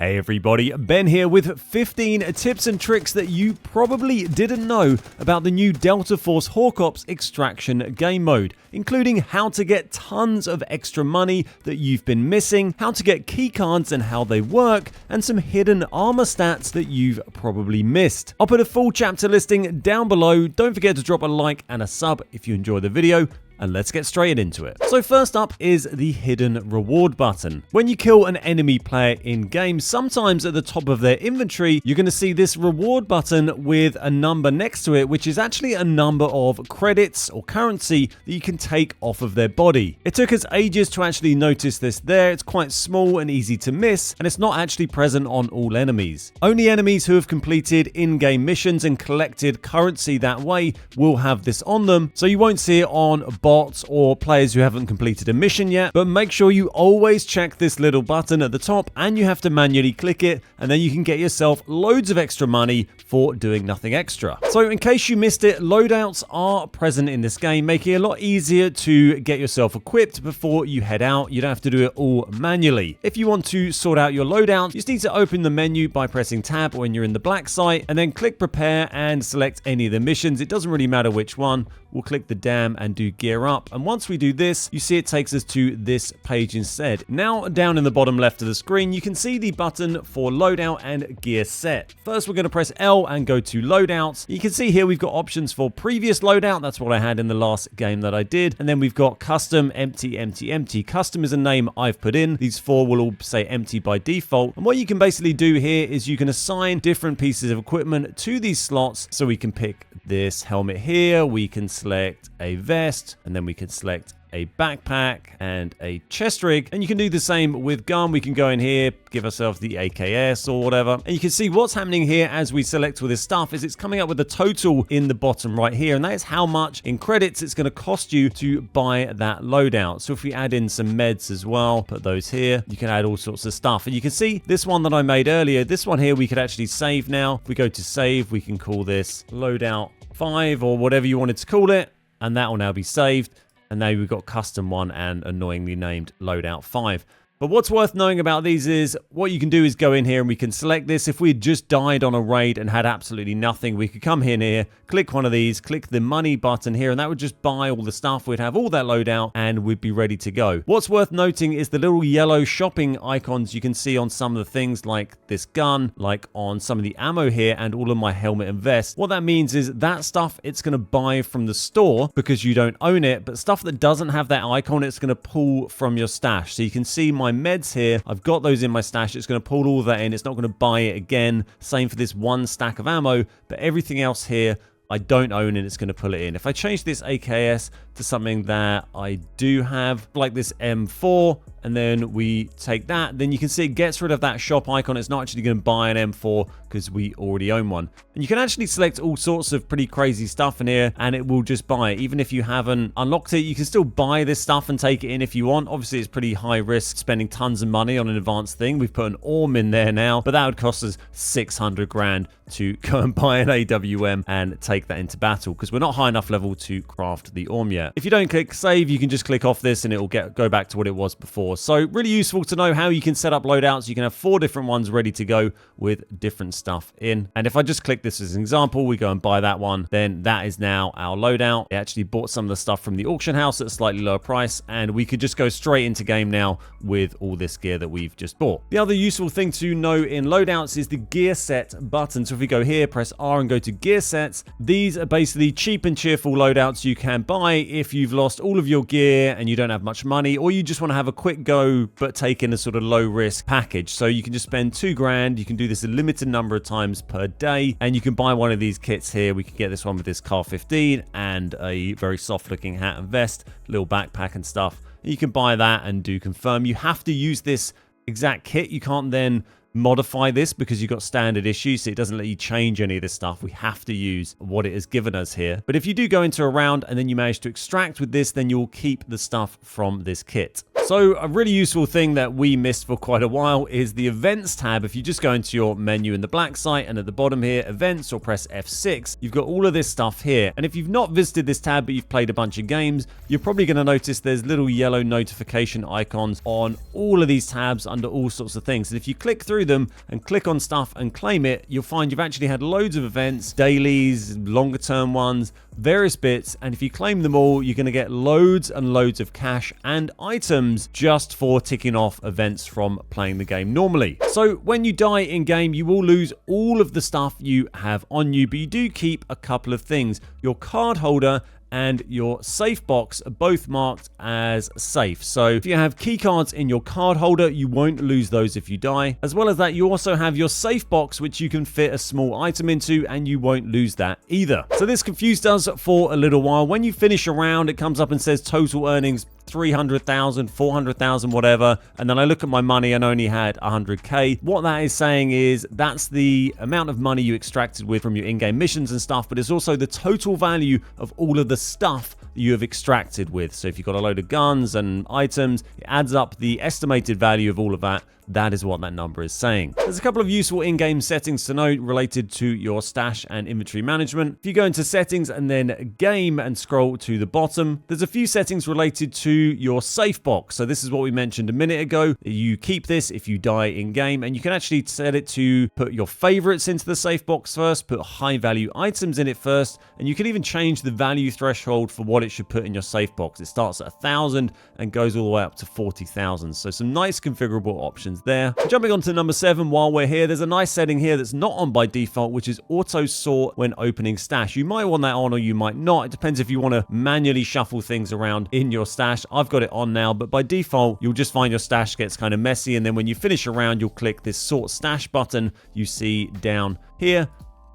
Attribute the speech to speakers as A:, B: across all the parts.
A: Hey everybody, Ben here with 15 tips and tricks that you probably didn't know about the new Delta Force Hawk Ops extraction game mode, including how to get tons of extra money that you've been missing, how to get keycards and how they work, and some hidden armor stats that you've probably missed. I'll put a full chapter listing down below. Don't forget to drop a like and a sub if you enjoy the video. And let's get straight into it. So first up is the hidden reward button. When you kill an enemy player in game, sometimes at the top of their inventory, you're going to see this reward button with a number next to it, which is actually a number of credits or currency that you can take off of their body. It took us ages to actually notice this there. It's quite small and easy to miss, and it's not actually present on all enemies. Only enemies who have completed in-game missions and collected currency that way will have this on them, so you won't see it on bots or players who haven't completed a mission yet, but make sure you always check this little button at the top and you have to manually click it, and then you can get yourself loads of extra money for doing nothing extra. So in case you missed it, loadouts are present in this game, making it a lot easier to get yourself equipped before you head out. You don't have to do it all manually. If you want to sort out your loadout, you just need to open the menu by pressing tab when you're in the black site, and then click prepare and select any of the missions. It doesn't really matter which one. We'll click the dam and do gear up, and once we do this, you see it takes us to this page instead. Now down in the bottom left of the screen, you can see the button for loadout and gear set. First we're going to press L and go to loadouts. You can see here we've got options for previous loadout. That's what I had in the last game that I did, and then we've got custom, empty, empty, empty. Custom is a name I've put in. These four will all say empty by default, and what you can basically do here is you can assign different pieces of equipment to these slots. So we can pick this helmet here, we can select a vest, and then we can select a backpack and a chest rig, and you can do the same with gun. We can go in here, give ourselves the AKS or whatever, and you can see what's happening here as we select all this stuff is it's coming up with a total in the bottom right here, and that is how much in credits it's going to cost you to buy that loadout. So if we add in some meds as well, put those here, you can add all sorts of stuff, and you can see this one that I made earlier, this one here we could actually save now. If we go to save, we can call this loadout 5 or whatever you wanted to call it, and that will now be saved. And now we've got custom 1 and annoyingly named loadout 5. But what's worth knowing about these is what you can do is go in here and we can select this. If we had just died on a raid and had absolutely nothing, we could come in here, click one of these, click the money button here, and that would just buy all the stuff. We'd have all that loadout and we'd be ready to go. What's worth noting is the little yellow shopping icons you can see on some of the things like this gun, like on some of the ammo here and all of my helmet and vest. What that means is that stuff it's going to buy from the store because you don't own it, but stuff that doesn't have that icon, it's going to pull from your stash. So you can see my meds here, I've got those in my stash. It's going to pull all that in. It's not going to buy it again. Same for this one stack of ammo, but everything else here I don't own and it's going to pull it in. If I change this AKS to something that I do have, like this M4, and then we take that, then you can see it gets rid of that shop icon. It's not actually going to buy an M4 because we already own one. And you can actually select all sorts of pretty crazy stuff in here and it will just buy it. Even if you haven't unlocked it, you can still buy this stuff and take it in if you want. Obviously, it's pretty high risk spending tons of money on an advanced thing. We've put an ARM in there now, but that would cost us 600 grand to go and buy an AWM and take that into battle because we're not high enough level to craft the ARM yet. If you don't click save, you can just click off this and it will go back to what it was before. So really useful to know how you can set up loadouts. You can have 4 different ones ready to go with different stuff in. And if I just click this as an example, we go and buy that one, then that is now our loadout. It actually bought some of the stuff from the auction house at a slightly lower price, and we could just go straight into game now with all this gear that we've just bought. The other useful thing to know in loadouts is the gear set button. So if we go here, press R and go to gear sets, these are basically cheap and cheerful loadouts you can buy if you've lost all of your gear and you don't have much money, or you just want to have a quick go but take in a sort of low risk package. So you can just spend 2 grand. You can do this a limited number of times per day, and you can buy one of these kits here. We can get this one with this Car 15 and a very soft looking hat and vest, little backpack and stuff. You can buy that and do confirm. You have to use this exact kit. You can't then modify this because you've got standard issues, so it doesn't let you change any of this stuff. We have to use what it has given us here. But if you do go into a round and then you manage to extract with this, then you'll keep the stuff from this kit. So a really useful thing that we missed for quite a while is the events tab. If you just go into your menu in the black site and at the bottom here, events, or press F6, you've got all of this stuff here. And if you've not visited this tab, but you've played a bunch of games, you're probably going to notice there's little yellow notification icons on all of these tabs under all sorts of things. And if you click through them and click on stuff and claim it, you'll find you've actually had loads of events, dailies, longer term ones, various bits, and if you claim them all, you're going to get loads and loads of cash and items just for ticking off events from playing the game normally. So when you die in game, you will lose all of the stuff you have on you, but you do keep a couple of things. Your card holder and your safe box are both marked as safe. So if you have keycards in your card holder, you won't lose those if you die. As well as that, you also have your safe box, which you can fit a small item into, and you won't lose that either. So this confused us for a little while. When you finish a round, it comes up and says total earnings 300,000, 400,000, whatever. And then I look at my money and only had 100k. What that is saying is that's the amount of money you extracted with from your in-game missions and stuff, but it's also the total value of all of the stuff you have extracted with. So if you've got a load of guns and items, it adds up the estimated value of all of that. That is what that number is saying. There's a couple of useful in-game settings to note related to your stash and inventory management. If you go into settings and then game and scroll to the bottom, there's a few settings related to your safe box. So this is what we mentioned a minute ago. You keep this if you die in game, and you can actually set it to put your favorites into the safe box first, put high value items in it first, and you can even change the value threshold for what it should put in your safe box. It starts at 1,000 and goes all the way up to 40,000. So some nice configurable options there. Jumping on to number 7 while we're here, there's a nice setting here that's not on by default, which is auto sort when opening stash. You might want that on or you might not. It depends if you want to manually shuffle things around in your stash. I've got it on now, but by default, you'll just find your stash gets kind of messy, and then when you finish a round, you'll click this sort stash button you see down here,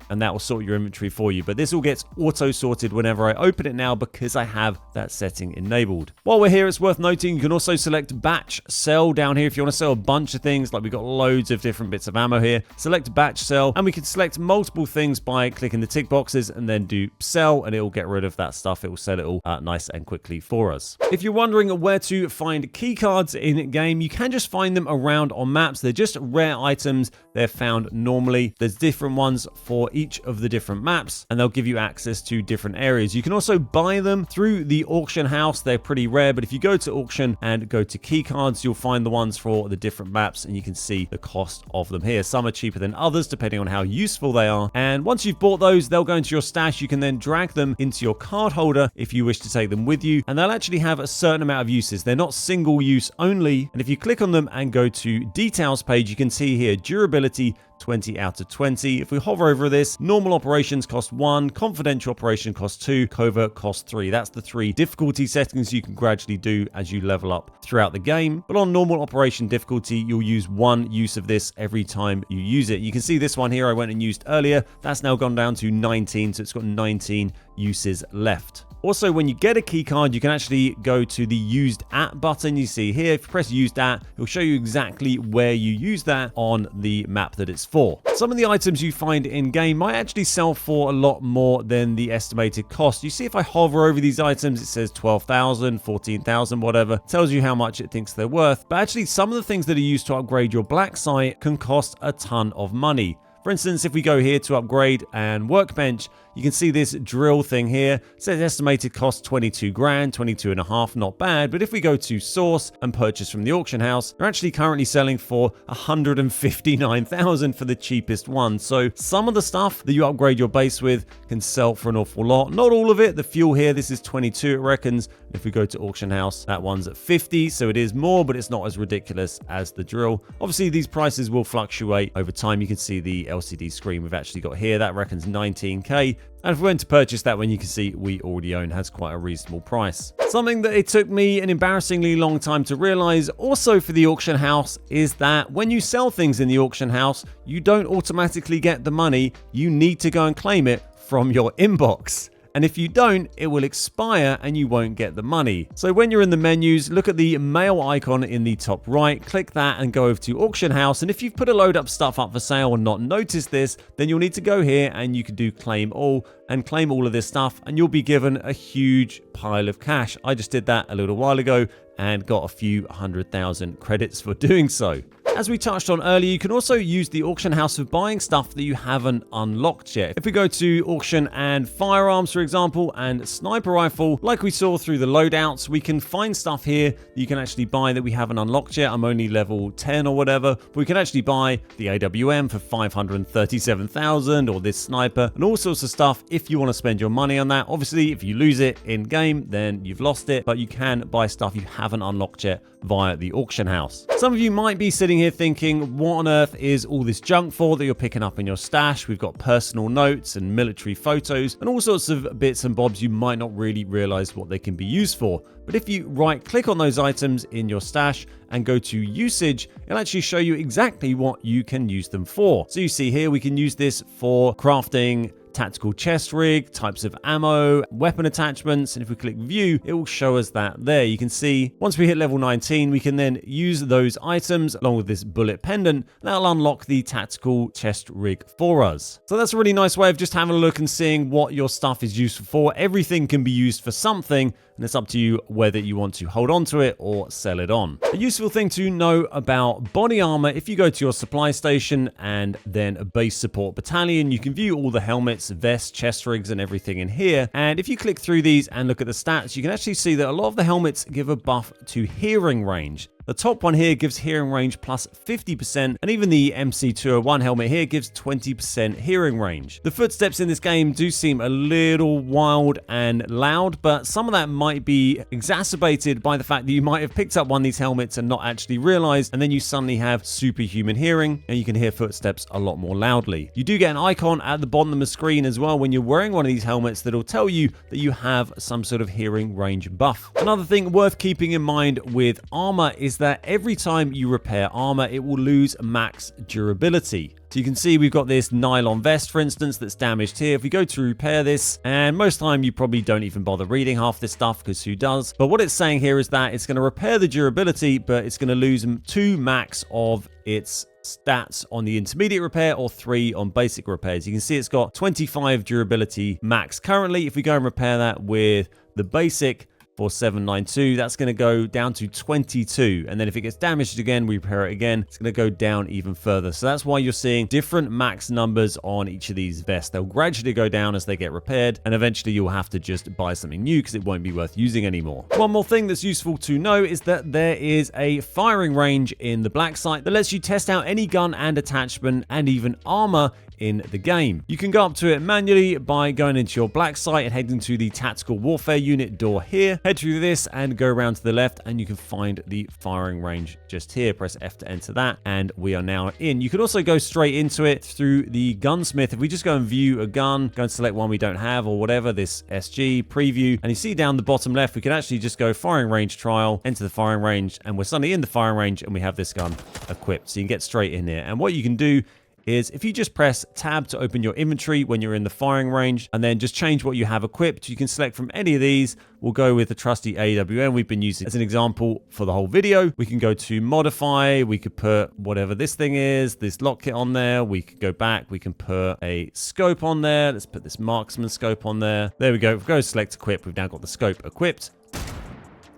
A: and that will sort your inventory for you. But this all gets auto sorted whenever I open it now because I have that setting enabled. While we're here, it's worth noting you can also select batch sell down here if you want to sell a bunch of things. Like we've got loads of different bits of ammo here. Select batch sell, and we can select multiple things by clicking the tick boxes and then do sell, and it will get rid of that stuff. It will sell it all nice and quickly for us. If you're wondering where to find key cards in game, you can just find them around on maps. They're just rare items. They're found normally. There's different ones for each of the different maps, and they'll give you access to different areas. You can also buy them through the auction house. They're pretty rare, but if you go to auction and go to key cards, you'll find the ones for the different maps, and you can see the cost of them here. Some are cheaper than others depending on how useful they are, and once you've bought those, they'll go into your stash. You can then drag them into your card holder if you wish to take them with you, and they'll actually have a certain amount of uses. They're not single use only, and if you click on them and go to details page, you can see here durability 20 out of 20. If we hover over this, normal operations cost 1, confidential operation cost 2, covert cost 3. That's the 3 difficulty settings you can gradually do as you level up throughout the game. But on normal operation difficulty, you'll use 1 use of this every time you use it. You can see this one here I went and used earlier. That's now gone down to 19, so it's got 19 uses left. Also, when you get a key card, you can actually go to the used at button you see here. If you press used at, it'll show you exactly where you use that on the map that it's for. Some of the items you find in game might actually sell for a lot more than the estimated cost. You see if I hover over these items, it says 12,000, 14,000, whatever. It tells you how much it thinks they're worth. But actually, some of the things that are used to upgrade your black site can cost a ton of money. For instance, if we go here to upgrade and workbench, you can see this drill thing here. It says estimated cost 22 grand, 22 and a half, not bad. But if we go to source and purchase from the auction house, they're actually currently selling for 159,000 for the cheapest one. So some of the stuff that you upgrade your base with can sell for an awful lot. Not all of it. The fuel here, this is 22, it reckons. If we go to auction house, that one's at 50. So it is more, but it's not as ridiculous as the drill. Obviously, these prices will fluctuate over time. You can see the LCD screen we've actually got here. That reckons 19k. And if we went to purchase that one, you can see we already own has quite a reasonable price. Something that it took me an embarrassingly long time to realize also for the auction house is that when you sell things in the auction house, you don't automatically get the money. You need to go and claim it from your inbox. And if you don't, it will expire and you won't get the money. So when you're in the menus, look at the mail icon in the top right, click that and go over to auction house. And if you've put a load up stuff up for sale and not noticed this, then you'll need to go here and you can do claim all and claim all of this stuff, and you'll be given a huge pile of cash. I just did that a little while ago. and got a few 100,000 credits for doing so. As we touched on earlier, you can also use the auction house for buying stuff that you haven't unlocked yet. If we go to auction and firearms, for example, and sniper rifle, like we saw through the loadouts, we can find stuff here that you can actually buy that we haven't unlocked yet. I'm only level 10 or whatever, but we can actually buy the AWM for 537,000 or this sniper and all sorts of stuff if you want to spend your money on that. Obviously, if you lose it in game, then you've lost it, but you can buy stuff you haven't unlocked yet via the auction house. Some of you might be sitting here thinking, what on earth is all this junk for that you're picking up in your stash? We've got personal notes and military photos and all sorts of bits and bobs you might not really realize what they can be used for. But if you right click on those items in your stash and go to usage, it'll actually show you exactly what you can use them for. So you see here, we can use this for crafting tactical chest rig, types of ammo, weapon attachments, and if we click view, it will show us that there. You can see once we hit level 19, we can then use those items along with this bullet pendant, and that'll unlock the tactical chest rig for us. So that's a really nice way of just having a look and seeing what your stuff is useful for. Everything can be used for something, and it's up to you whether you want to hold on to it or sell it on. A useful thing to know about body armor, if you go to your supply station and then a base support battalion, you can view all the helmets, vests, chest rigs, and everything in here. And if you click through these and look at the stats, you can actually see that a lot of the helmets give a buff to hearing range. The top one here gives hearing range plus 50%, and even the MC201 helmet here gives 20% hearing range. The footsteps in this game do seem a little wild and loud, but some of that might be exacerbated by the fact that you might have picked up one of these helmets and not actually realized, and then you suddenly have superhuman hearing, and you can hear footsteps a lot more loudly. You do get an icon at the bottom of the screen as well when you're wearing one of these helmets that'll tell you that you have some sort of hearing range buff. Another thing worth keeping in mind with armor is that every time you repair armor, it will lose max durability. So you can see we've got this nylon vest, for instance, that's damaged here. If we go to repair this, and most time you probably don't even bother reading half this stuff because who does? But what it's saying here is that it's going to repair the durability, but it's going to lose 2 max of its stats on the intermediate repair or 3 on basic repairs. You can see it's got 25 durability max currently. If we go and repair that with the basic, for 792, that's going to go down to 22, and then if it gets damaged again, we repair it again, it's going to go down even further. So that's why you're seeing different max numbers on each of these vests. They'll gradually go down as they get repaired, and eventually you'll have to just buy something new because it won't be worth using anymore. One more thing that's useful to know is that there is a firing range in the black site that lets you test out any gun and attachment and even armor in the game. You can go up to it manually by going into your black site and heading to the tactical warfare unit door here. Head through this and go around to the left, and you can find the firing range just here. Press F to enter that, and we are now in. You can also go straight into it through the gunsmith. If we just go and view a gun, go and select one we don't have or whatever, this SG preview, and you see down the bottom left, we can actually just go firing range trial, enter the firing range, and we're suddenly in the firing range and we have this gun equipped. So you can get straight in here. And what you can do is if you just press tab to open your inventory when you're in the firing range and then just change what you have equipped, you can select from any of these. We'll go with the trusty AWM we've been using as an example for the whole video. We can go to modify. We could put whatever this thing is, this lock kit on there. We could go back. We can put a scope on there. Let's put this marksman scope on there. There we go. If we go select equip, we've now got the scope equipped.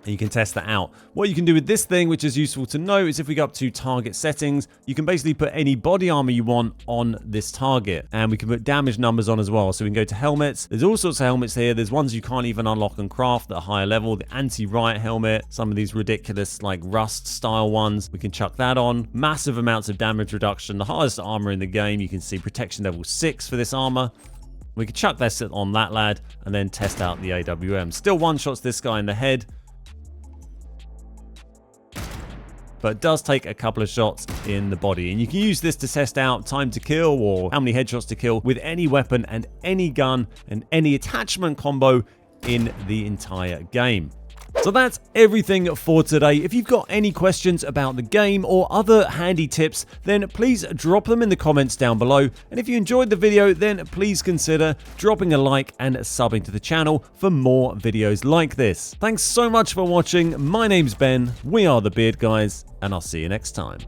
A: And you can test that out. What you can do with this thing, which is useful to know, is if we go up to target settings, you can basically put any body armor you want on this target. And we can put damage numbers on as well. So we can go to helmets. There's all sorts of helmets here. There's ones you can't even unlock and craft at a higher level. The anti-riot helmet, some of these ridiculous like rust style ones. We can chuck that on. Massive amounts of damage reduction. The highest armor in the game. You can see protection level 6 for this armor. We can chuck this on that lad and then test out the AWM. Still one-shots this guy in the head, but it does take a couple of shots in the body. And you can use this to test out time to kill or how many headshots to kill with any weapon and any gun and any attachment combo in the entire game. So that's everything for today. If you've got any questions about the game or other handy tips, then please drop them in the comments down below. And if you enjoyed the video, then please consider dropping a like and subbing to the channel for more videos like this. Thanks so much for watching. My name's Ben, we are the Beard Guys, and I'll see you next time.